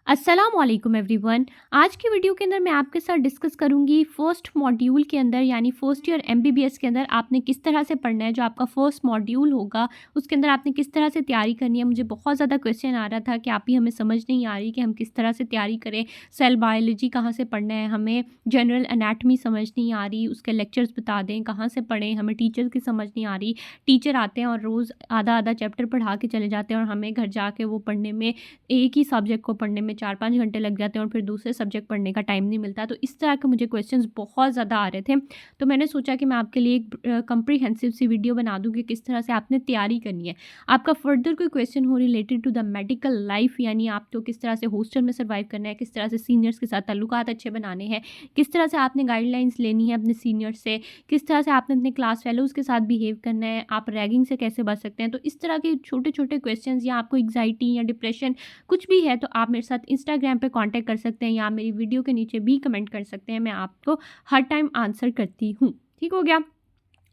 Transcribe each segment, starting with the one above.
अस्सलामुअलैकुम एवरीवन। आज की वीडियो के अंदर मैं आपके साथ डिस्कस करूंगी फर्स्ट मॉड्यूल के अंदर यानी फर्स्ट ईयर एमबीबीएस के अंदर आपने किस तरह से पढ़ना है। जो आपका फर्स्ट मॉड्यूल होगा उसके अंदर आपने किस तरह से तैयारी करनी है। मुझे बहुत ज़्यादा क्वेश्चन आ रहा था कि आप ही हमें समझ नहीं आ रही कि हम किस तरह से तैयारी करें। सेल बायोलॉजी कहाँ से पढ़ना है, हमें जनरल एनाटमी समझ नहीं आ रही, उसके लेक्चर्स बता दें कहाँ से पढ़ें, हमें टीचर्स की समझ नहीं आ रही। टीचर आते हैं और रोज़ आधा आधा चैप्टर पढ़ा के चले जाते हैं और हमें घर जाके वो पढ़ने में, एक ही सब्जेक्ट को पढ़ने में 4-5 घंटे लग जाते हैं और फिर दूसरे सब्जेक्ट पढ़ने का टाइम नहीं मिलता। तो इस तरह के मुझे क्वेश्चंस बहुत ज़्यादा आ रहे थे। तो मैंने सोचा कि मैं आपके लिए एक कम्प्रीहेंसिव सी वीडियो बना दूँ कि किस तरह से आपने तैयारी करनी है। आपका फर्दर कोई क्वेश्चन हो related to the medical life, यानी आपको किस तरह से हॉस्टल में सर्वाइव करना है, किस तरह से सीनियर्स के साथ ताल्लुकात अच्छे बनाने हैं, किस तरह से आपने गाइडलाइंस लेनी है अपने सीनियर्स से, किस तरह से आपने अपने क्लास फेलोज़ के साथ बिहेव करना है, आप रैगिंग से कैसे बच सकते हैं। तो इस तरह के छोटे-छोटे क्वेश्चंस, या आपको एंग्जायटी या डिप्रेशन कुछ भी है तो आप मेरे साथ इंस्टाग्राम पे कांटेक्ट कर सकते हैं या मेरी वीडियो के नीचे भी कमेंट कर सकते हैं। मैं आपको हर टाइम आंसर करती हूँ। ठीक हो गया।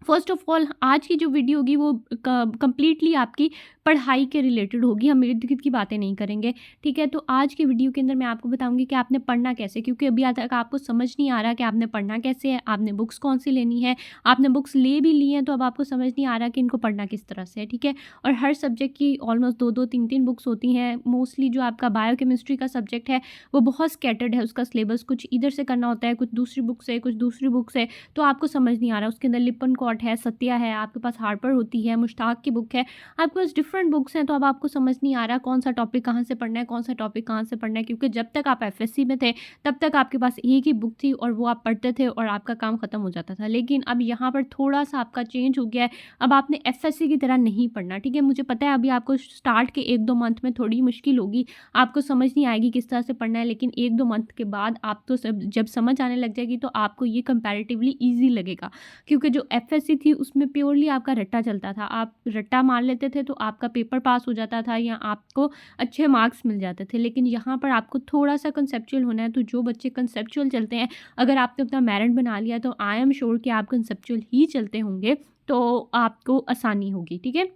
फर्स्ट ऑफ ऑल आज की जो वीडियो होगी वो कंप्लीटली आपकी पढ़ाई के रिलेटेड होगी। हम इर्द गिर्द की बातें नहीं करेंगे। ठीक है, तो आज की वीडियो के अंदर मैं आपको बताऊंगी कि आपने पढ़ना कैसे, क्योंकि अभी आज तक आपको समझ नहीं आ रहा कि आपने पढ़ना कैसे है, आपने बुक्स कौन सी लेनी है। आपने बुक्स ले भी ली हैं तो अब आपको समझ नहीं आ रहा कि इनको पढ़ना किस तरह से है। ठीक है, और हर सब्जेक्ट की ऑलमोस्ट 2-2 3-3 बुक्स होती हैं। मोस्टली जो आपका बायोकेमिस्ट्री का सब्जेक्ट है वो बहुत स्कैटर्ड है, उसका सिलेबस कुछ इधर से करना होता है, कुछ दूसरी बुक से, कुछ दूसरी बुक से। तो आपको समझ नहीं आ रहा। उसके अंदर लिपन कॉट है, सत्या है, आपके पास हार्पर होती है, मुश्ताक की बुक है, आपके पास डिफरेंट बुक्स हैं। तो अब आपको समझ नहीं आ रहा कौन सा टॉपिक कहाँ से पढ़ना है, कौन सा टॉपिक कहाँ से पढ़ना है, क्योंकि जब तक आप एफएससी में थे तब तक आपके पास एक ही बुक थी और वो आप पढ़ते थे और आपका काम खत्म हो जाता था। लेकिन अब यहाँ पर थोड़ा सा आपका चेंज हो गया है। अब आपने एफएससी की तरह नहीं पढ़ना। ठीक है, मुझे पता है अभी आपको स्टार्ट के 1-2 मंथ में थोड़ी मुश्किल होगी, आपको समझ नहीं आएगी किस तरह से पढ़ना है। लेकिन 1-2 मंथ के बाद आप तो जब समझ आने लग जाएगी तो आपको ये कंपैरेटिवली ईजी लगेगा। क्योंकि जो एफएससी थी उसमें प्योरली आपका रट्टा चलता था। आप रट्टा मार लेते थे तो आपका पेपर पास हो जाता था या आपको अच्छे मार्क्स मिल जाते थे। लेकिन यहाँ पर आपको थोड़ा सा कंसेप्चुअल होना है। तो जो बच्चे कंसेप्चुअल चलते हैं, अगर आपने अपना मेरिट बना लिया तो आई एम श्योर कि आप कंसेप्चुअल ही चलते होंगे तो आपको आसानी होगी। ठीक है,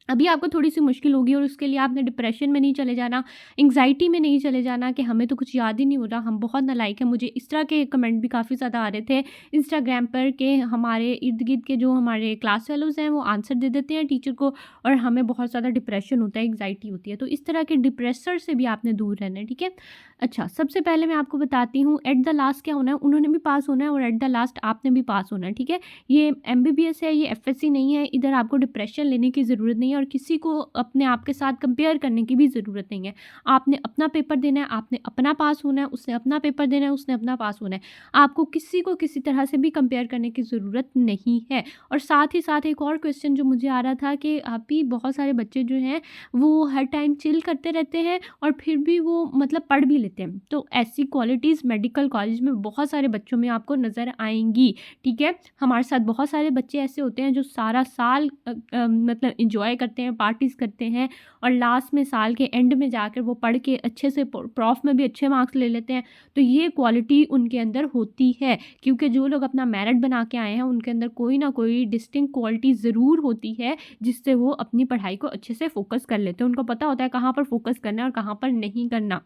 अभी आपको थोड़ी-सी मुश्किल होगी और उसके लिए आपने डिप्रेशन में नहीं चले जाना, एंग्ज़ायटी में नहीं चले जाना कि हमें तो कुछ याद ही नहीं हो रहा, हम बहुत नालायक हैं। मुझे इस तरह के कमेंट भी काफ़ी ज़्यादा आ रहे थे इंस्टाग्राम पर कि हमारे इर्द-गिर्द के जो हमारे क्लास फेलोज़ हैं वो आंसर दे देते हैं टीचर को और हमें बहुत ज़्यादा डिप्रेशन होता है, एंग्ज़ायटी होती है। तो इस तरह के डिप्रेसर से भी आपने दूर रहना है। ठीक है? अच्छा, सबसे पहले मैं आपको बताती हूँ एट द लास्ट क्या होना है, उन्होंने भी पास होना है और एट द लास्ट आपने भी पास होना है। ठीक है? ये एमबीबीएस है, ये एफएससी नहीं है। इधर आपको डिप्रेशन लेने की ज़रूरत नहीं है और किसी को अपने आप के साथ कंपेयर करने की भी ज़रूरत नहीं है। आपने अपना पेपर देना है, आपने अपना पास होना है, उसने अपना पेपर देना है, उसने अपना पास होना है। आपको किसी को किसी तरह से भी कंपेयर करने की ज़रूरत नहीं है। और साथ ही साथ एक और क्वेश्चन जो मुझे आ रहा था कि अभी बहुत सारे बच्चे जो हैं वो हर टाइम चिल करते रहते हैं और फिर भी वो मतलब पढ़ भी लेते हैं। तो ऐसी क्वालिटीज़ मेडिकल कॉलेज में बहुत सारे बच्चों में आपको नज़र आएँगी। ठीक है, हमारे साथ बहुत सारे बच्चे ऐसे होते हैं जो सारा साल मतलब एंजॉय करते हैं, पार्टीज़ करते हैं और लास्ट में साल के एंड में जाकर वो पढ़ के अच्छे से प्रॉफ में भी अच्छे मार्क्स ले लेते हैं। तो ये क्वालिटी उनके अंदर होती है, क्योंकि जो लोग अपना मेरिट बना के आए हैं उनके अंदर कोई ना कोई डिस्टिंक्ट क्वालिटी ज़रूर होती है जिससे वो अपनी पढ़ाई को अच्छे से फोकस कर लेते हैं। उनको पता होता है कहाँ पर फोकस करना है और कहाँ पर नहीं करना।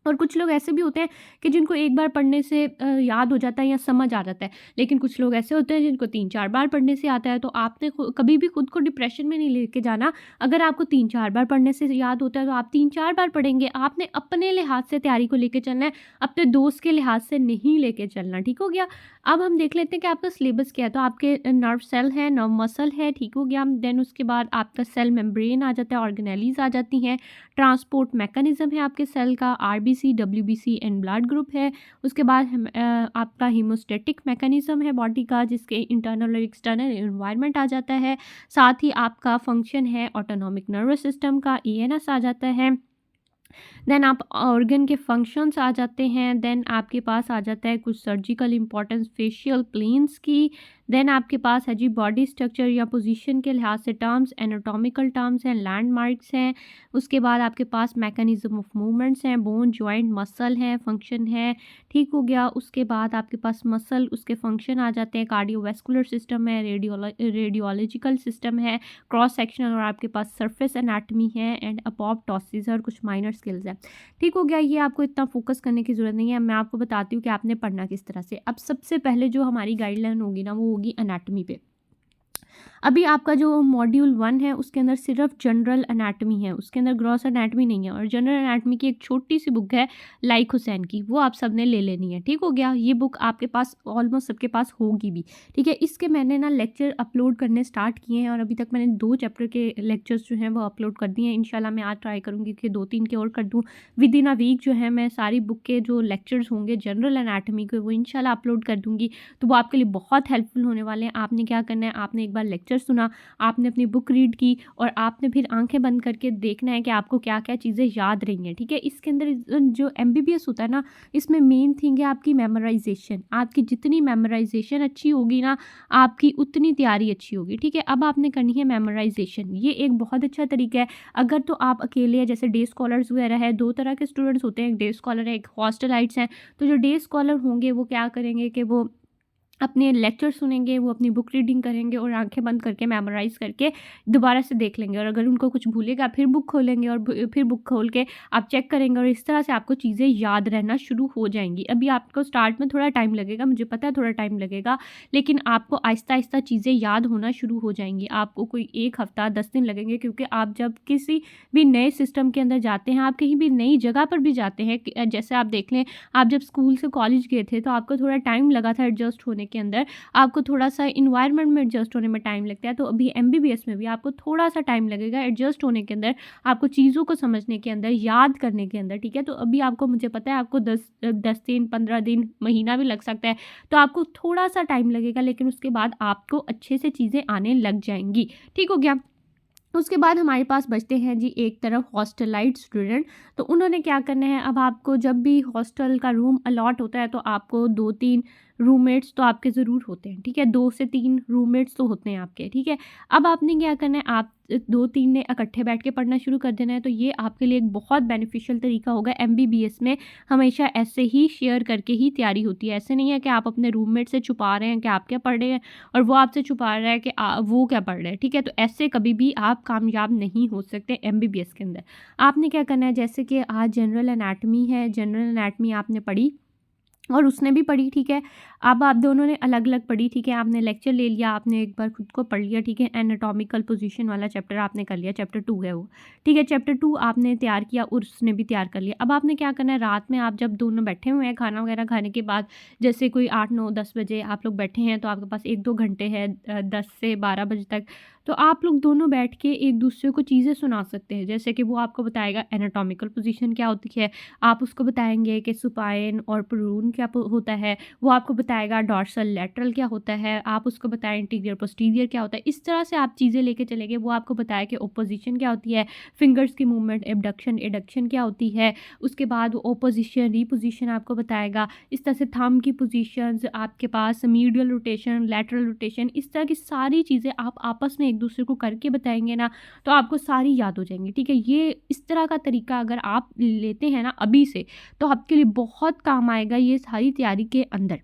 और कुछ लोग ऐसे भी होते हैं कि जिनको एक बार पढ़ने से याद हो जाता है या समझ आ जाता है। लेकिन कुछ लोग ऐसे होते हैं जिनको 3-4 बार पढ़ने से आता है। तो आपने कभी भी खुद को डिप्रेशन में नहीं लेके जाना। अगर आपको 3-4 बार पढ़ने से याद होता है तो आप 3-4 बार पढ़ेंगे। आपने अपने लिहाज से तैयारी को लेके चलना है, अपने दोस्त के लिहाज से नहीं लेके चलना। ठीक हो गया। अब हम देख लेते हैं कि आपका सिलेबस क्या है। तो आपके नर्व सेल है, नर्व मसल है। ठीक हो गया। देन उसके बाद आपका सेल मेम्ब्रेन आ जाता है, ऑर्गेनेलीज आ जाती हैं, ट्रांसपोर्ट मैकेनिज्म है आपके सेल का, RBC, WBC and blood group है। उसके बाद आपका हीमोस्टेटिक मैकेनिज्म है बॉडी का, जिसके इंटरनल और एक्सटर्नल एनवायरनमेंट आ जाता है। साथ ही आपका फंक्शन है ऑटोनॉमिक नर्वस सिस्टम का, ईएनएस आ जाता है। देन आप ऑर्गन के फंक्शंस आ जाते हैं। देन आपके पास आ जाता है कुछ सर्जिकल इंपॉर्टेंस फेशियल प्लेन्स की। देन आपके पास है जी बॉडी स्ट्रक्चर या पोजीशन के लिहाज से टर्म्स, एनाटॉमिकल टर्म्स हैं, लैंडमार्क्स हैं। उसके बाद आपके पास मैकेनिज्म ऑफ मूवमेंट्स हैं, बोन, जॉइंट, मसल हैं, फंक्शन है, ठीक हो गया। उसके बाद आपके पास मसल, उसके फंक्शन आ जाते हैं, कार्डियोवैस्कुलर सिस्टम है, रेडियोलॉजिकल सिस्टम है, क्रॉस सेक्शनल, और आपके पास सरफेस एनाटमी है, एंड अपोप्टोसिस और कुछ माइनर स्किल्स है। ठीक हो गया, ये आपको इतना फोकस करने की ज़रूरत नहीं है। मैं आपको बताती हूँ कि आपने पढ़ना किस तरह से। अब सबसे पहले जो हमारी गाइडलाइन होगी ना, वो होगी एनाटमी पे। अभी आपका जो मॉड्यूल 1 है उसके अंदर सिर्फ जनरल एनाटमी है, उसके अंदर ग्रॉस एनाटमी नहीं है। और जनरल एनाटमी की एक छोटी सी बुक है लाइक हुसैन की, वो आप सबने ले लेनी है। ठीक हो गया, ये बुक आपके पास ऑलमोस्ट सबके पास होगी भी। ठीक है, इसके मैंने ना लेक्चर अपलोड करने स्टार्ट किए हैं और अभी तक मैंने 2 चैप्टर के लेक्चर्स जो हैं वो अपलोड कर दिए हैं। इंशाल्लाह मैं आज ट्राई करूँगी कि 2-3 के और कर दूँ। विद इन अ वीक जो है मैं सारी बुक के जो लेक्चर्स होंगे जनरल एनाटमी के, वो इंशाल्लाह अपलोड कर दूँगी। तो वो आपके लिए बहुत हेल्पफुल होने वाले हैं। आपने क्या करना है, आपने एक बार लेक्चर सुना, आपने अपनी बुक रीड की, और आपने फिर आंखें बंद करके देखना है कि आपको क्या क्या चीज़ें याद रही हैं। ठीक है, इसके अंदर जो MBBS होता है ना, इसमें मेन थिंग है आपकी मेमोराइजेशन। आपकी जितनी मेमोराइजेशन अच्छी होगी ना, आपकी उतनी तैयारी अच्छी होगी। ठीक है, अब आपने करनी है मेमोराइजेशन। ये एक बहुत अच्छा तरीका है। अगर तो आप अकेले हैं, जैसे डे स्कॉलर्स वगैरह है, 2 तरह के स्टूडेंट्स होते हैं, एक डे स्कॉलर है, एक हॉस्टलाइट्स हैं। तो जो डे स्कॉलर होंगे वो क्या करेंगे कि वो अपने लेक्चर सुनेंगे, वो अपनी बुक रीडिंग करेंगे और आंखें बंद करके मेमोराइज़ करके दोबारा से देख लेंगे। और अगर उनको कुछ भूलेगा फिर बुक खोलेंगे और फिर बुक खोल के आप चेक करेंगे, और इस तरह से आपको चीज़ें याद रहना शुरू हो जाएंगी। अभी आपको स्टार्ट में थोड़ा टाइम लगेगा, मुझे पता है थोड़ा टाइम लगेगा, लेकिन आपको आहिस्ता आहिस्ता चीज़ें याद होना शुरू हो जाएंगी। आपको कोई 1 हफ्ता 10 दिन लगेंगे, क्योंकि आप जब किसी भी नए सिस्टम के अंदर जाते हैं, आप कहीं भी नई जगह पर भी जाते हैं, जैसे आप देख लें, आप जब स्कूल से कॉलेज गए थे तो आपको थोड़ा टाइम लगा था एडजस्ट होने के अंदर, आपको थोड़ा-सा एनवायरनमेंट में एडजस्ट होने में टाइम लगता है। तो अभी MBBS में भी आपको थोड़ा-सा टाइम लगेगा एडजस्ट होने के अंदर, आपको चीज़ों को समझने के अंदर, याद करने के अंदर। ठीक है, तो अभी आपको, मुझे पता है आपको 10 दिन, 15 दिन, महीना भी लग सकता है। तो आपको थोड़ा-सा टाइम लगेगा, लेकिन उसके बाद आपको अच्छे से चीज़ें आने लग जाएँगी। ठीक हो गया? उसके बाद हमारे पास बचते हैं जी एक तरफ हॉस्टलाइट स्टूडेंट। तो उन्होंने क्या करना है, अब आपको जब भी हॉस्टल का रूम अलॉट होता है तो आपको 2-3 रूममेट्स तो आपके ज़रूर होते हैं। ठीक है, 2 से 3 रूममेट्स तो होते हैं आपके। ठीक है, अब आपने क्या करना है, आप 2-3 ने इकट्ठे बैठ के पढ़ना शुरू कर देना है। तो ये आपके लिए एक बहुत बेनिफिशियल तरीका होगा। MBBS में हमेशा ऐसे ही शेयर करके ही तैयारी होती है। ऐसे नहीं है कि आप अपने रूममेट से छुपा रहे हैं कि आप क्या पढ़ रहे हैं और वो आपसे छुपा रहा है कि वो क्या पढ़ रहे हैं। ठीक है, तो ऐसे कभी भी आप कामयाब नहीं हो सकते MBBS के अंदर। आपने क्या करना है, जैसे कि आज जनरल एनाटमी है, जनरल एनाटमी आपने पढ़ी और उसने भी पढ़ी। ठीक है, अब आप दोनों ने अलग अलग पढ़ी। ठीक है, आपने लेक्चर ले लिया, आपने एक बार खुद को पढ़ लिया। ठीक है, एनाटॉमिकल पोजीशन वाला चैप्टर आपने कर लिया, चैप्टर 2 है वो। ठीक है, चैप्टर 2 आपने तैयार किया और उसने भी तैयार कर लिया। अब आपने क्या करना है, रात में आप जब दोनों बैठे हुए हैं खाना वगैरह खाने के बाद, जैसे कोई 8-9-10 बजे आप लोग बैठे हैं, तो आपके पास 1-2 घंटे है 10 से 12 बजे तक। तो आप लोग दोनों बैठ के एक दूसरे को चीज़ें सुना सकते हैं। जैसे कि वो आपको बताएगा एनाटॉमिकल पोजीशन क्या होती है, आप उसको बताएंगे कि सुपाइन और प्रून क्या होता है, वो आपको बताएगा डॉर्सल लैटरल क्या होता है, आप उसको बताएं इंटीरियर पोस्टीरियर क्या होता है। इस तरह से आप चीज़ें लेके चलेंगे। वो आपको बताया कि ओपोजिशन क्या होती है, फिंगर्स की मूवमेंट, एबडक्शन एडक्शन क्या होती है। उसके बाद वो ओपोजिशन रीपोजिशन आपको बताएगा। इस तरह से थंब की पोजीशंस आपके पास, मीडियल रोटेशन, लैटरल रोटेशन, इस तरह की सारी चीज़ें आप आपस में एक दूसरे को करके बताएंगे ना, तो आपको सारी याद हो जाएंगी। ठीक है, ये इस तरह का तरीका अगर आप लेते हैं ना अभी से, तो आपके लिए बहुत काम आएगा ये सारी तैयारी के अंदर।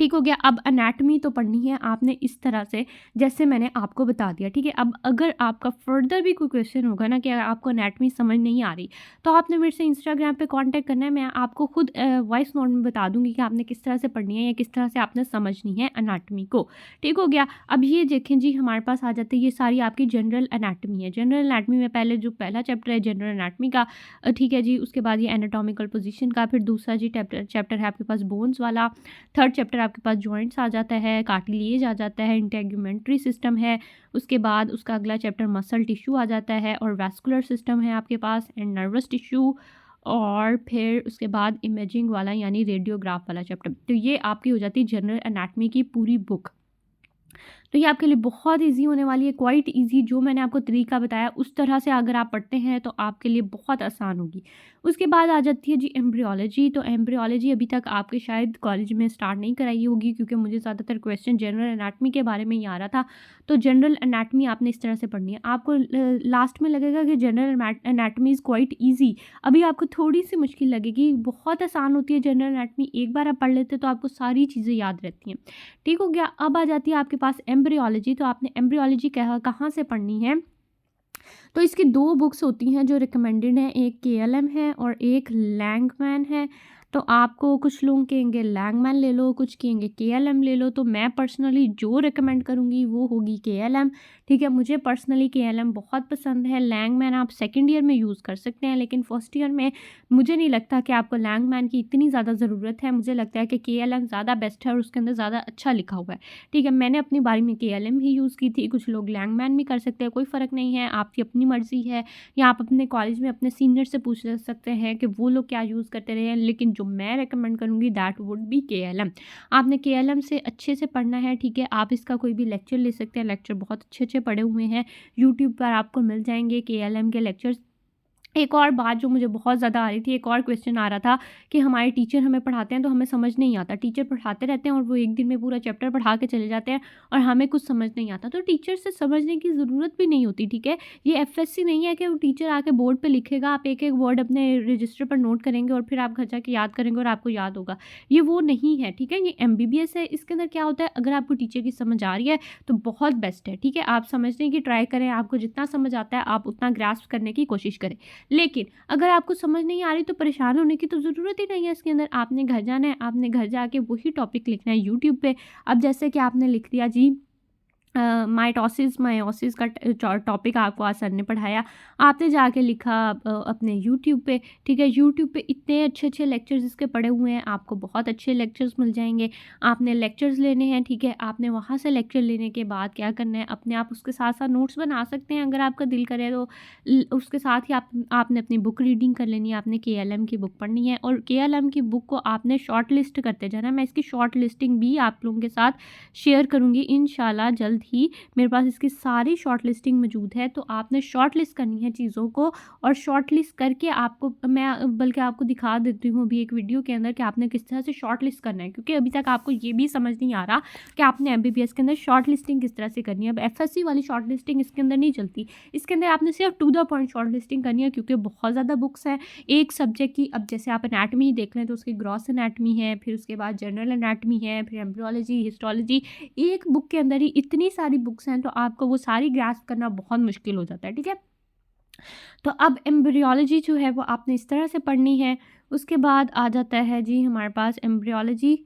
ठीक हो गया, अब एनाटमी तो पढ़नी है आपने इस तरह से जैसे मैंने आपको बता दिया। ठीक है, अब अगर आपका फर्दर भी कोई क्वेश्चन होगा ना कि आपको एनाटमी समझ नहीं आ रही, तो आपने मेरे से इंस्टाग्राम पे कांटेक्ट करना है। मैं आपको खुद वॉइस नोट में बता दूंगी कि आपने किस तरह से पढ़नी है या किस तरह से आपने समझनी है एनाटमी को। ठीक हो गया, अब ये देखें जी, हमारे पास आ जाते हैं ये सारी आपकी जनरल एनाटमी है। जनरल एनाटमी में पहले जो पहला चैप्टर है जनरल एनाटमी का, ठीक है जी, उसके बाद ये एनाटॉमिकल पोजीशन का, फिर दूसरा जी चैप्टर है आपके पास बोन्स वाला, थर्ड चैप्टर आपके पास जॉइंट्स आ जाता है, कार्टिलेज आ जाता है, इंटेगुमेंट्री सिस्टम है। उसके बाद उसका अगला चैप्टर मसल टिश्यू आ जाता है और वैस्कुलर सिस्टम है आपके पास, एंड नर्वस टिश्यू। और फिर उसके बाद इमेजिंग वाला यानी रेडियोग्राफ वाला चैप्टर। तो ये आपकी हो जाती है जनरल एनाटमी की पूरी बुक। तो ये आपके लिए बहुत ईज़ी होने वाली है, क्वाइट ईज़ी। जो मैंने आपको तरीका बताया उस तरह से अगर आप पढ़ते हैं तो आपके लिए बहुत आसान होगी। उसके बाद आ जाती है जी एम्ब्रियोलॉजी। तो एम्ब्रियोलॉजी अभी तक आपके शायद कॉलेज में स्टार्ट नहीं कराई होगी, क्योंकि मुझे ज़्यादातर क्वेश्चन जनरल एनाटॉमी के बारे में ही आ रहा था। तो जनरल एनाटॉमी आपने इस तरह से पढ़नी है। आपको लास्ट में लगेगा कि general anatomy is quite easy. अभी आपको थोड़ी-सी मुश्किल लगेगी, बहुत आसान होती है जनरल एनाटॉमी। एक बार आप पढ़ लेते हैं तो आपको सारी चीज़ें याद रहती हैं। ठीक हो गया। अब आ जाती है आपके पास एम्ब्रियोलॉजी। तो आपने एम्ब्रियोलॉजी कहाँ से पढ़नी है? तो इसकी 2 बुक्स होती हैं जो रिकमेंडेड हैं, एक केएलएम है और एक लैंगमैन है। तो आपको कुछ लोग कहेंगे लैंगमैन ले लो, कुछ कहेंगे केएलएम ले लो। तो मैं पर्सनली जो रिकमेंड करूँगी वो होगी केएलएम। ठीक है, मुझे पर्सनली केएलएम बहुत पसंद है। लैंगमैन आप सेकंड ईयर में यूज़ कर सकते हैं, लेकिन फर्स्ट ईयर में मुझे नहीं लगता कि आपको लैंगमैन की इतनी ज़्यादा ज़रूरत है। मुझे लगता है कि केएलएम ज़्यादा बेस्ट है और उसके अंदर ज़्यादा अच्छा लिखा हुआ है। ठीक है, मैंने अपनी बारी में केएलएम ही यूज़ की थी। कुछ लोग लैंगमैन भी कर सकते हैं, कोई फ़र्क नहीं है, आपकी अपनी मर्ज़ी है। या आप अपने कॉलेज में अपने सीनियर से पूछ सकते हैं कि वो लोग क्या यूज़ करते रहे हैं। लेकिन जो मैं रिकमेंड करूँगी दैट वुड बी केएलएम। आपने केएलएम से अच्छे से पढ़ना है। ठीक है, आप इसका कोई भी लेक्चर ले सकते हैं। लेक्चर बहुत अच्छे-अच्छे पड़े हुए हैं, यूट्यूब पर आपको मिल जाएँगे केएलएम के लेक्चर्स। एक और बात जो मुझे बहुत ज़्यादा आ रही थी, एक और क्वेश्चन आ रहा था कि हमारे टीचर हमें पढ़ाते हैं तो हमें समझ नहीं आता। टीचर पढ़ाते रहते हैं और वो एक दिन में पूरा चैप्टर पढ़ा के चले जाते हैं और हमें कुछ समझ नहीं आता। तो टीचर से समझने की ज़रूरत भी नहीं होती। ठीक है, ये एफएससी नहीं है कि वो टीचर आके बोर्ड पे लिखेगा, आप एक-एक वर्ड अपने रजिस्टर पर नोट करेंगे और फिर आप घर जाके याद करेंगे और आपको याद होगा। ये वो नहीं है। ठीक है, ये एमबीबीएस है। इसके अंदर क्या होता है, अगर आपको टीचर की समझ आ रही है तो बहुत बेस्ट है। ठीक है, आप समझने की ट्राई करें, आपको जितना समझ आता है आप उतना ग्रास्प करने की कोशिश करें। लेकिन अगर आपको समझ नहीं आ रही तो परेशान होने की तो ज़रूरत ही नहीं है इसके अंदर। आपने घर जाना है, आपने घर जाके वही टॉपिक लिखना है यूट्यूब पे। अब जैसे कि आपने लिख दिया जी माइटोसिस मायोसिस का टॉपिक आपको आज सर ने पढ़ाया, आपने जाके लिखा अपने यूट्यूब पे। ठीक है, यूट्यूब पे इतने अच्छे-अच्छे लेक्चर्स इसके पड़े हुए हैं, आपको बहुत अच्छे लेक्चर्स मिल जाएँगे। आपने लेक्चर्स लेने हैं। ठीक है, आपने वहाँ से लेक्चर लेने के बाद क्या करना है, अपने आप उसके साथ-साथ नोट्स बना सकते हैं अगर आपका दिल करे तो। उसके साथ ही आपने अपनी बुक रीडिंग कर लेनी है, आपने केएलएम की बुक पढ़नी है और केएलएम की बुक को आपने शॉर्ट लिस्ट करते जाना है। मैं इसकी शॉर्ट लिस्टिंग भी आप लोगों के साथ शेयर करूँगी इंशाल्लाह जल्द ही। मेरे पास इसकी सारी शॉर्ट लिस्टिंग मौजूद है। तो आपने शॉर्ट लिस्ट करनी है चीज़ों को और शॉर्ट लिस्ट करके आपको मैं बल्कि आपको दिखा देती हूँ अभी एक वीडियो के अंदर कि आपने किस तरह से शॉर्ट लिस्ट करना है, क्योंकि अभी तक आपको ये भी समझ नहीं आ रहा कि आपने एमबीबीएस के अंदर शॉर्ट लिस्टिंग किस तरह से करनी है। अब एफएससी वाली शॉर्ट लिस्टिंग इसके अंदर नहीं चलती। इसके अंदर आपने सिर्फ to the point short listing करनी है, क्योंकि बहुत ज़्यादा बुक्स हैं एक सब्जेक्ट की। अब जैसे आप एनाटमी ही देख लें तो उसकी ग्रॉस एनाटमी है, फिर उसके बाद जनरल एनाटमी है, फिर एम्ब्रियोलॉजी, हिस्टोलॉजी। एक बुक के अंदर ही इतनी सारी बुक्स हैं तो आपको वो सारी ग्रास्प करना बहुत मुश्किल हो जाता है। ठीक है, तो अब एम्ब्रियोलॉजी जो है वो आपने इस तरह से पढ़नी है। उसके बाद आ जाता है जी हमारे पास एम्ब्रियोलॉजी।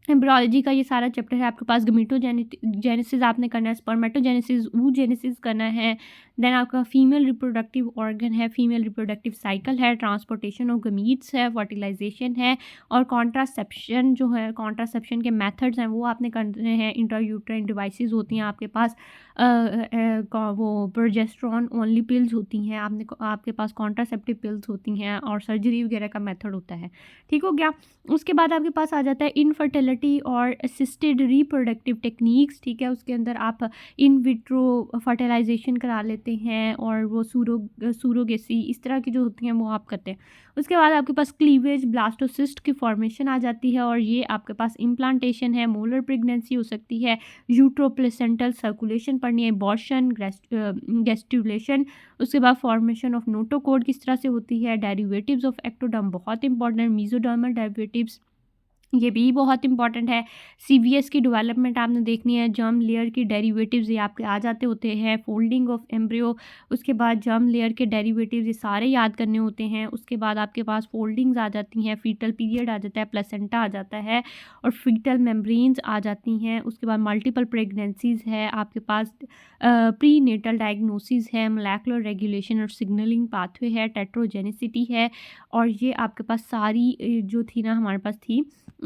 एम्ब्रियोलॉजी का ये सारा चैप्टर है आपके पास। जेनेसिस आपने करना है, स्पर्मेटोजेनेसिस, oogenesis करना है। देन आपका फीमेल रिप्रोडक्टिव ऑर्गन है, फीमेल रिप्रोडक्टिव साइकिल है, ट्रांसपोर्टेशन ऑफ गमीट्स है, फर्टिलाइजेशन है और कॉन्ट्रासेप्शन जो है, कॉन्ट्रासेप्शन के मेथड्स हैं वो आपने करने हैं। इंट्रायूट्राइन डिवाइसेस होती हैं आपके पास, वो प्रोजेस्टेरॉन ओनली पिल्स होती हैं, आपके पास कॉन्ट्रासेप्टिव पिल्स होती हैं और सर्जरी वगैरह का मेथड होता है। ठीक हो गया। उसके बाद आपके पास आ जाता है इनफर्टिलिटी और असिस्टेड रिप्रोडक्टिव टेक्निक्स। ठीक है, उसके अंदर आप इन विट्रो फर्टिलाइजेशन करा लेते हैं और वो सूरोगेसी इस तरह की जो होती हैं वो आप करते हैं। उसके बाद आपके पास क्लीवेज ब्लास्टोसिस्ट की फॉर्मेशन आ जाती है और ये आपके पास इम्प्लांटेशन है, मोलर प्रेगनेंसी हो सकती है, यूट्रोप्लेसेंटल सर्कुलेशन पढ़नी है, अबॉर्शन, गेस्टुलेशन। उसके बाद फॉर्मेशन ऑफ नोटोकोड किस तरह से होती है, डेरिवेटिव्स ऑफ एक्टोडर्म बहुत इंपॉर्टेंट, मीजोडर्मल डेरिवेटिव्स ये भी बहुत इंपॉर्टेंट है। सीवीएस की डेवलपमेंट आपने देखनी है, जर्म लेयर की डेरिवेटिव्स ये आपके आ जाते होते हैं, फोल्डिंग ऑफ एम्ब्रियो, उसके बाद जर्म लेयर के डेरिवेटिव्स ये सारे याद करने होते हैं। उसके बाद आपके पास फोल्डिंग्स आ जाती हैं, फीटल पीरियड आ जाता है, प्लेसेंटा आ जाता है और फीटल मेम्ब्रेन्स आ जाती हैं। उसके बाद मल्टीपल प्रेगनेंसीज है आपके पास, प्री नेटल डायग्नोसिस है, मोलेकुलर रेगुलेशन और सिग्नलिंग पाथवे है, टेट्रोजेनिसिटी है और ये आपके पास सारी जो थी ना हमारे पास थी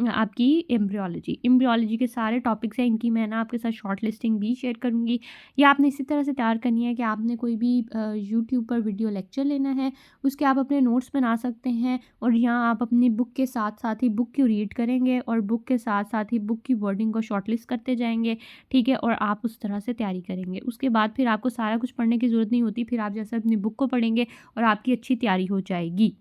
आपकी एम्ब्रियोलॉजी के सारे टॉपिक्स हैं, इनकी मैं ना आपके साथ शॉर्ट लिस्टिंग भी शेयर करूँगी। ये आपने इसी तरह से तैयार करनी है कि आपने कोई भी यूट्यूब पर वीडियो लेक्चर लेना है, उसके आप अपने नोट्स बना सकते हैं और यहाँ आप अपनी बुक के साथ-साथ ही बुक को रीड करेंगे और बुक के साथ-साथ ही बुक की वर्डिंग को शॉर्ट लिस्ट करते जाएँगे, ठीक है? और आप उस तरह से तैयारी करेंगे। उसके बाद फिर आपको सारा कुछ पढ़ने की ज़रूरत नहीं होती, फिर आप जैसे अपनी बुक को पढ़ेंगे और आपकी अच्छी तैयारी हो जाएगी।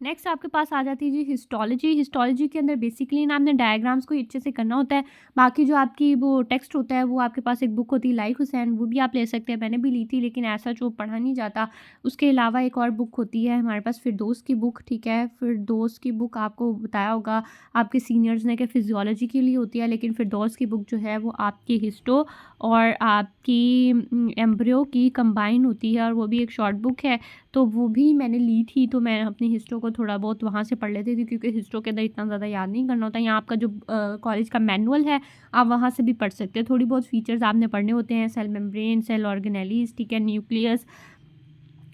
नेक्स्ट आपके पास आ जाती है जी हिस्टोलॉजी। हिस्टोलॉजी के अंदर बेसिकली ना आपने डायग्राम्स को ही अच्छे से करना होता है। बाकी जो आपकी वो टेक्स्ट होता है वो आपके पास एक बुक होती है लाइक हुसैन, वो भी आप ले सकते हैं। मैंने भी ली थी लेकिन ऐसा जो पढ़ा नहीं जाता। उसके अलावा एक और बुक होती है हमारे पास फिरदौस की बुक, ठीक है। फिरदौस की बुक आपको बताया होगा आपके सीनियर्स ने कि फिजियोलॉजी के लिए होती है, लेकिन फिरदौस की बुक जो है वो आपकी हिस्टो और आपकी एम्ब्रियो की कंबाइन होती है और वो भी एक शॉर्ट बुक है। तो वो भी मैंने ली थी, तो मैं अपनी हिस्ट्री को थोड़ा बहुत वहाँ से पढ़ लेती थी क्योंकि हिस्ट्री के अंदर इतना ज़्यादा याद नहीं करना होता। यहाँ आपका जो कॉलेज का मैनुअल है आप वहाँ से भी पढ़ सकते हैं। थोड़ी बहुत फीचर्स आपने पढ़ने होते हैं, सेल मेम्ब्रेन, सेल ऑर्गेनेलीज, ठीक है, न्यूक्लियस,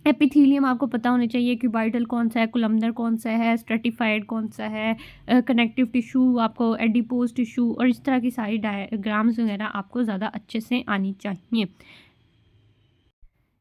एपिथीलियम आपको पता होना चाहिए कि वाइटल कौन सा है, कोलमनर कौन सा है, स्ट्रेटिफाइड कौन सा है, कनेक्टिव टिश्यू, आपको एडिपोज टिश्यू और इस तरह की सारी डायग्राम्स वगैरह आपको ज़्यादा अच्छे से आनी चाहिए।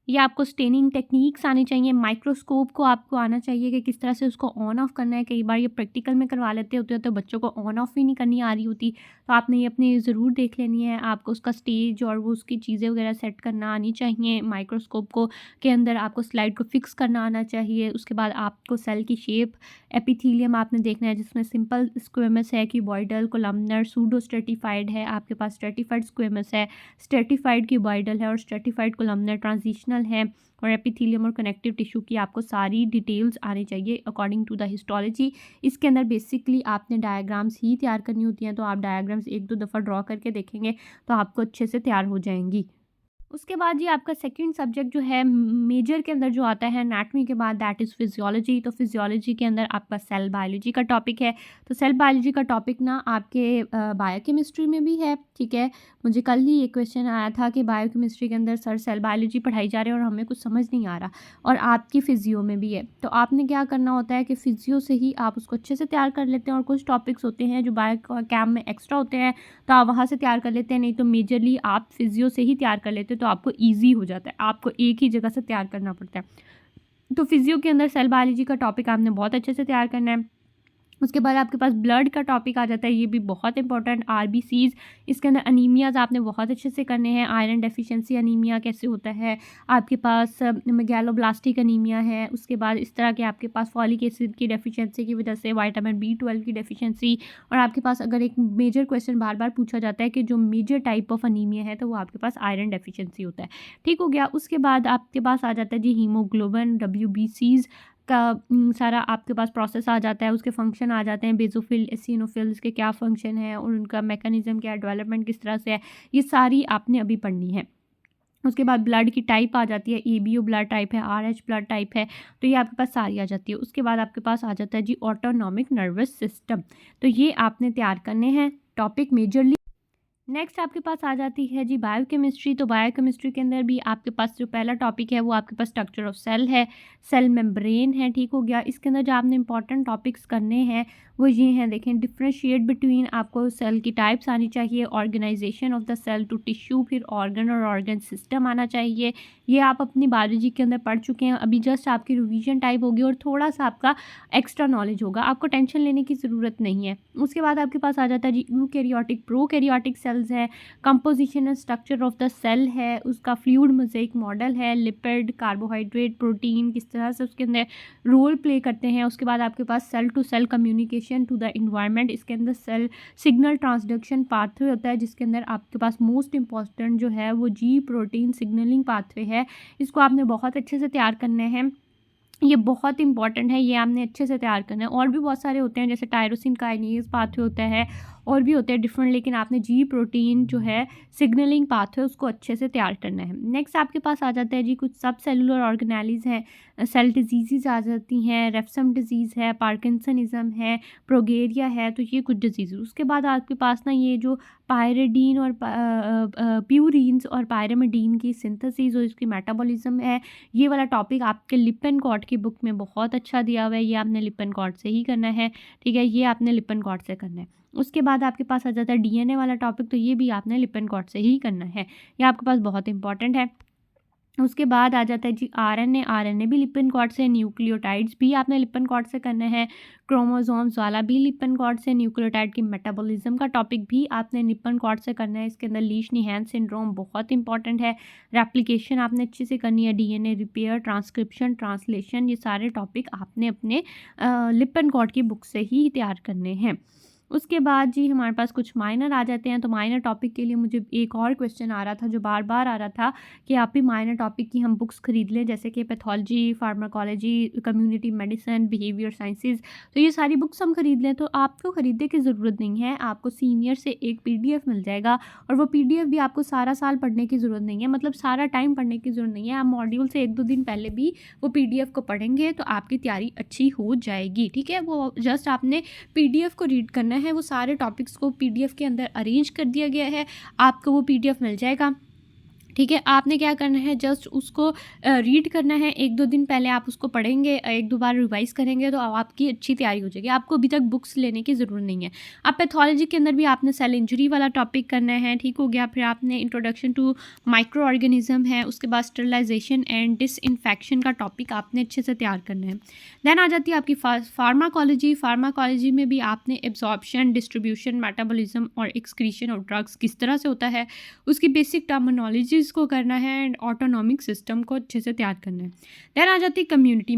या आपको स्टेनिंग टेक्निक्स आनी चाहिए, माइक्रोस्कोप को आपको आना चाहिए कि किस तरह से उसको ऑन ऑफ करना है। कई बार ये प्रैक्टिकल में करवा लेते होते हैं तो बच्चों को ऑन ऑफ भी नहीं करनी आ रही होती, तो आपने ये अपनी ज़रूर देख लेनी है। आपको उसका स्टेज और वो उसकी चीज़ें वगैरह सेट करना आनी चाहिए। माइक्रोस्कोप को के अंदर आपको स्लाइड को फिक्स करना आना चाहिए। उसके बाद आपको सेल की शेप, एपिथीलियम आपने देखना है जिसमें सिंपल स्क्वेमस है, क्यूबॉइडल, कोलमनर, सूडो स्ट्रेटिफाइड है, आपके पास स्ट्रेटिफाइड स्क्वेमस है, स्ट्रेटिफाइड क्यूबॉइडल है और स्ट्रेटिफाइड कोलमनर, ट्रांजिशनल है और एपिथेलियम और कनेक्टिव टिश्यू की आपको सारी डिटेल्स आनी चाहिए अकॉर्डिंग टू द हिस्टोलॉजी। इसके अंदर बेसिकली आपने डायग्राम्स ही तैयार करनी होती हैं, तो आप डायग्राम्स एक दो दफ़ा ड्रॉ करके देखेंगे तो आपको अच्छे से तैयार हो जाएंगी। उसके बाद जी आपका सेकंड सब्जेक्ट जो है मेजर के अंदर जो आता है एनाटॉमी के बाद, दैट इज़ फिजियोलॉजी। तो फिजियोलॉजी के अंदर आपका सेल बायोलॉजी का टॉपिक है। तो सेल बायोलॉजी का टॉपिक ना आपके बायोकेमिस्ट्री में भी है, ठीक है। मुझे कल ही ये क्वेश्चन आया था कि बायोकेमिस्ट्री के अंदर सर सेल बायोलॉजी पढ़ाई जा रही है और हमें कुछ समझ नहीं आ रहा, और आपकी फिजियो में भी है। तो आपने क्या करना होता है कि फिजियो से ही आप उसको अच्छे से तैयार कर लेते हैं, और कुछ टॉपिक्स होते हैं जो बायो कैम में एक्स्ट्रा होते हैं तो आप वहाँ से तैयार कर लेते हैं, नहीं तो मेजरली आप फिजियो से ही तैयार कर लेते हैं तो आपको ईजी हो जाता है। आपको एक ही जगह से तैयार करना पड़ता है। तो फिजियो के अंदर सेल बायोलॉजी का टॉपिक आपने बहुत अच्छे से तैयार करना है। उसके बाद आपके पास ब्लड का टॉपिक आ जाता है, ये भी बहुत इंपॉर्टेंट, आरबीसीज। इसके अंदर अनीमियाज आपने बहुत अच्छे से करने हैं। आयरन डेफिशिएंसी अनीमिया कैसे होता है, आपके पास मेगालोब्लास्टिक अनीमिया है। उसके बाद इस तरह के आपके पास फॉलिक एसिड की डेफिशिएंसी की वजह से विटामिन B12 की डेफिशिएंसी। और आपके पास अगर एक मेजर क्वेश्चन बार बार पूछा जाता है कि जो मेजर टाइप ऑफ अनीमिया है तो वो आपके पास आयरन डेफिशिएंसी होता है, ठीक हो गया। उसके बाद आपके पास आ जाता है जी हीमोग्लोबिन, WBCs का सारा आपके पास प्रोसेस आ जाता है। उसके फंक्शन आ जाते हैं, बेसोफिल, एसिनोफिल्स के क्या फंक्शन है और उनका मैकेनिज्म क्या है, डेवलपमेंट किस तरह से है, ये सारी आपने अभी पढ़नी है। उसके बाद ब्लड की टाइप आ जाती है, ABO ब्लड टाइप है, RH ब्लड टाइप है, तो ये आपके पास सारी आ जाती है। उसके बाद आपके पास आ जाता है जी ऑटोनॉमिक नर्वस सिस्टम। तो ये आपने तैयार करने हैं टॉपिक मेजरली। नेक्स्ट आपके पास आ जाती है जी बायोकेमिस्ट्री। तो बायोकेमिस्ट्री के अंदर भी आपके पास जो पहला टॉपिक है वो आपके पास स्ट्रक्चर ऑफ सेल है, सेल मेम्ब्रेन है, ठीक हो गया। इसके अंदर जो आपने इंपॉर्टेंट टॉपिक्स करने हैं वो ये हैं, देखें, डिफ्रेंशिएट बिटवीन, आपको सेल की टाइप्स आनी चाहिए, organization of the cell to tissue, फिर ऑर्गन और ऑर्गन सिस्टम आना चाहिए। ये आप अपनी बायोलॉजी के अंदर पढ़ चुके हैं, अभी जस्ट आपकी रिवीजन टाइप होगी और थोड़ा सा आपका एक्स्ट्रा नॉलेज होगा, आपको टेंशन लेने की ज़रूरत नहीं है। उसके बाद आपके पास आ जाता है जी यूकैरियोटिक, प्रोकैरियोटिक सेल्स है, composition and structure of the cell है, उसका फ्लूइड मोज़ेक मॉडल है, लिपिड, कार्बोहाइड्रेट, प्रोटीन किस तरह से उसके अंदर रोल प्ले करते हैं। उसके बाद आपके पास cell to cell communication to the environment, इसके अंदर सेल सिग्नल ट्रांसडक्शन पाथवे होता है जिसके अंदर आपके पास मोस्ट इंपॉर्टेंट जो है वो G प्रोटीन सिग्नलिंग पाथवे है। इसको आपने बहुत अच्छे से तैयार करना है, ये बहुत इंपॉर्टेंट है, ये आपने अच्छे से तैयार करना है। और भी बहुत सारे होते हैं जैसे टायरोसिन काइनेज पाथवे होता है, और भी होते हैं डिफरेंट, लेकिन आपने G प्रोटीन जो है सिग्नलिंग पाथवे उसको अच्छे से तैयार करना है। नेक्स्ट आपके पास आ जाता है जी कुछ सब सेलुलर ऑर्गेनेलीज हैं, सेल डिजीज़ आ जाती हैं, रेफसम डिजीज़ है, पार्किंसनिज्म है, प्रोगेरिया है, तो ये कुछ डिजीज़। उसके बाद आपके पास ना ये जो पायरिडीन और प्यूरिन्स और पायरिमिडीन की सिंथेसिस और इसकी मेटाबॉलिज्म है, ये वाला टॉपिक आपके लिपनकॉर्ट की बुक में बहुत अच्छा दिया हुआ है, ये आपने लिपनकॉर्ट से ही करना है, ठीक है, ये आपने लिपनकॉर्ट से करना है। उसके बाद आपके पास आ जाता है डीएनए वाला टॉपिक, तो ये भी आपने लिपिनकॉट से ही करना है, ये आपके पास बहुत इंपॉर्टेंट है। उसके बाद आ जाता है जी आरएनए भी लिपिनकॉट से, न्यूक्लियोटाइड्स भी आपने लिपिनकॉट से करना है, क्रोमोसोम्स वाला भी लिपिनकॉट से, न्यूक्लियोटाइड की मेटाबॉलिज्म का टॉपिक भी आपने लिपिनकॉट से करना है। इसके अंदर लीश-नीहान सिंड्रोम बहुत इंपॉर्टेंट है, रेप्लिकेशन आपने अच्छे से करनी है, डीएनए रिपेयर, ट्रांसक्रिप्शन, ट्रांसलेशन, ये सारे टॉपिक आपने अपने लिपिनकॉट की बुक से ही तैयार करने हैं। उसके बाद जी हमारे पास कुछ माइनर आ जाते हैं, तो माइनर टॉपिक के लिए मुझे एक और क्वेश्चन आ रहा था जो बार बार आ रहा था कि आप भी माइनर टॉपिक की हम बुक्स खरीद लें, जैसे कि pathology, pharmacology, community medicine, behaviour sciences, तो ये सारी बुक्स हम खरीद लें। तो आपको खरीदने की ज़रूरत नहीं है, आपको सीनियर से एक पीडीएफ मिल जाएगा, और वो पीडीएफ भी आपको सारा साल पढ़ने की ज़रूरत नहीं है, मतलब सारा टाइम पढ़ने की ज़रूरत नहीं है। आप मॉड्यूल से 1-2 दिन पहले भी वो पीडीएफ को पढ़ेंगे तो आपकी तैयारी अच्छी हो जाएगी, ठीक है। वो जस्ट आपने पीडीएफ को रीड करना है, वो सारे टॉपिक्स को पीडीएफ के अंदर अरेंज कर दिया गया है, आपको वो पीडीएफ मिल जाएगा, ठीक है। आपने क्या करना है, जस्ट उसको रीड करना है, 1-2 दिन पहले आप उसको पढ़ेंगे, 1-2 बार रिवाइज़ करेंगे तो आपकी अच्छी तैयारी हो जाएगी, आपको अभी तक बुक्स लेने की ज़रूरत नहीं है। अब पैथोलॉजी के अंदर भी आपने सेल इंजरी वाला टॉपिक करना है, ठीक हो गया। फिर आपने इंट्रोडक्शन टू माइक्रो ऑर्गेनिज्म है, उसके बाद स्टरलाइजेशन एंड डिसइंफेक्शन का टॉपिक आपने अच्छे से तैयार करना है। देन आ जाती है आपकी फार्माकोलॉजी में भी आपने एब्जॉर्प्शन, डिस्ट्रीब्यूशन, मेटाबॉलिज्म और एक्सक्रीशन ऑफ ड्रग्स किस तरह से होता है, उसकी बेसिक टर्मिनोलॉजी को करना है, एंड ऑटोनॉमिक सिस्टम को अच्छे से तैयार करना है। देन आ जाती है कम्युनिटी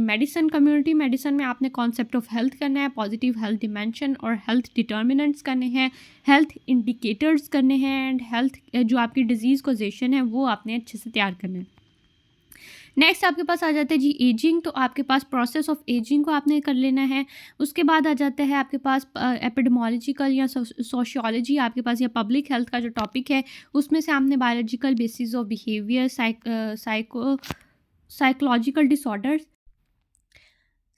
मेडिसिन में आपने कॉन्सेप्ट ऑफ हेल्थ करना है, पॉजिटिव हेल्थ डिमेंशन और हेल्थ डिटर्मिनेंट्स करने हैं, हेल्थ इंडिकेटर्स करने हैं, एंड हेल्थ जो आपकी डिजीज़ कोजेशन है वो आपने अच्छे से तैयार करना है। नेक्स्ट आपके पास आ जाता है जी एजिंग, तो आपके पास प्रोसेस ऑफ एजिंग को आपने कर लेना है। उसके बाद आ जाता है आपके पास एपिडेमोलॉजिकल या सोशियोलॉजी, आपके पास या पब्लिक हेल्थ का जो टॉपिक है उसमें से आपने biological basis of behaviour, psychological disorders,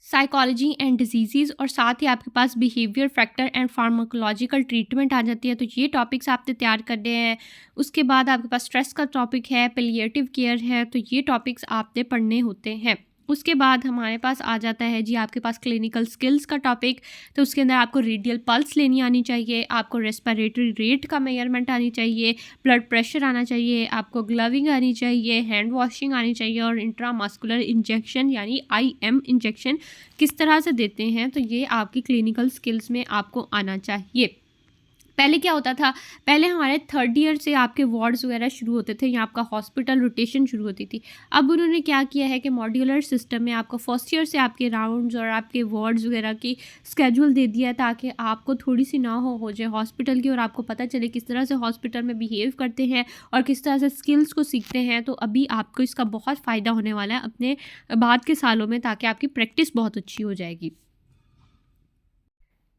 psychology and disease, और साथ ही आपके पास behaviour factor and pharmacological treatment आ जाती है, तो ये टॉपिक्स आपने तैयार करने हैं। उसके बाद आपके पास स्ट्रेस का टॉपिक है, पैलिएटिव केयर है, तो ये टॉपिक्स आपने पढ़ने होते हैं। उसके बाद हमारे पास आ जाता है जी आपके पास क्लिनिकल स्किल्स का टॉपिक, तो उसके अंदर आपको रेडियल पल्स लेनी आनी चाहिए, आपको रेस्पिरेटरी रेट का मेजरमेंट आनी चाहिए, ब्लड प्रेशर आना चाहिए, आपको ग्लविंग आनी चाहिए, हैंड वॉशिंग आनी चाहिए, और इंट्रामस्कुलर इंजेक्शन यानी IM इंजेक्शन किस तरह से देते हैं, तो ये आपकी क्लिनिकल स्किल्स में आपको आना चाहिए। पहले क्या होता था, पहले हमारे 3rd ईयर से आपके वार्ड्स वगैरह शुरू होते थे या आपका हॉस्पिटल रोटेशन शुरू होती थी। अब उन्होंने क्या किया है कि मॉड्यूलर सिस्टम में आपको 1st ईयर से आपके राउंड्स और आपके वार्ड्स वगैरह की स्केड्यूल दे दिया है, ताकि आपको थोड़ी सी ना हो जाए हॉस्पिटल की, और आपको पता चले किस तरह से हॉस्पिटल में बिहेव करते हैं और किस तरह से स्किल्स को सीखते हैं। तो अभी आपको इसका बहुत फ़ायदा होने वाला है अपने बाद के सालों में, ताकि आपकी प्रैक्टिस बहुत अच्छी हो जाएगी।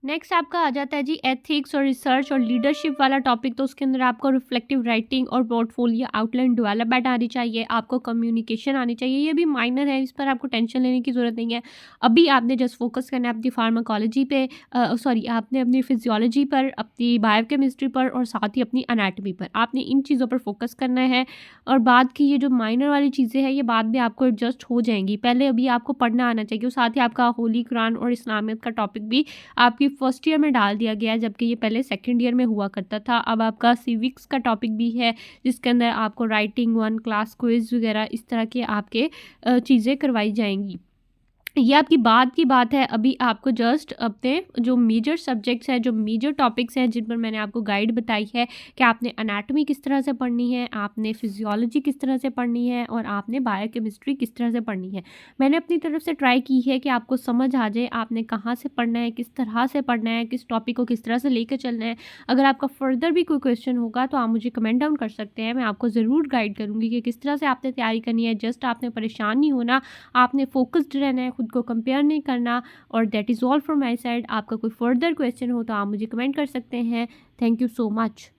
नेक्स्ट आपका आ जाता है जी एथिक्स और रिसर्च और लीडरशिप वाला टॉपिक, तो उसके अंदर आपको रिफ्लेक्टिव राइटिंग और पोर्टफोलियो आउटलाइन डेवलपमेंट आनी चाहिए, आपको कम्युनिकेशन आनी चाहिए। ये भी माइनर है, इस पर आपको टेंशन लेने की ज़रूरत नहीं है। अभी आपने जस्ट फोकस करना है अपनी फार्माकोलॉजी पे, आपने अपनी फिजियोलॉजी पर, अपनी बायोकेमिस्ट्री पर, और साथ ही अपनी एनाटॉमी पर, आपने इन चीज़ों पर फोकस करना है। और बाद की ये जो माइनर वाली चीज़ें हैं ये बाद में आपको एडजस्ट हो जाएंगी, पहले अभी आपको पढ़ना आना चाहिए। और साथ ही आपका होली कुरान और इस्लामियत का टॉपिक भी आपकी 1st ईयर में डाल दिया गया है, जबकि ये पहले 2nd ईयर में हुआ करता था। अब आपका सिविक्स का टॉपिक भी है, जिसके अंदर आपको राइटिंग 1 क्लास क्विज वगैरह इस तरह के आपके चीज़ें करवाई जाएंगी। ये आपकी बात की बात है, अभी आपको जस्ट अपने जो मेजर सब्जेक्ट्स हैं, जो मेजर टॉपिक्स हैं जिन पर मैंने आपको गाइड बताई है कि आपने एनाटॉमी किस तरह से पढ़नी है, आपने फिजियोलॉजी किस तरह से पढ़नी है, और आपने बायोकेमिस्ट्री किस तरह से पढ़नी है। मैंने अपनी तरफ से ट्राई की है कि आपको समझ आ जाए आपने कहाँ से पढ़ना है, किस तरह से पढ़ना है, किस टॉपिक को किस तरह से लेकर चलना है। अगर आपका फर्दर भी कोई क्वेश्चन होगा तो आप मुझे कमेंट डाउन कर सकते हैं, मैं आपको ज़रूर गाइड करूँगी कि किस तरह से आपने तैयारी करनी है। जस्ट आपने परेशान नहीं होना, आपने फोकस्ड रहना है, खुद को कंपेयर नहीं करना। और that is all from my side. आपका कोई फर्दर क्वेश्चन हो तो आप मुझे कमेंट कर सकते हैं। Thank you so much.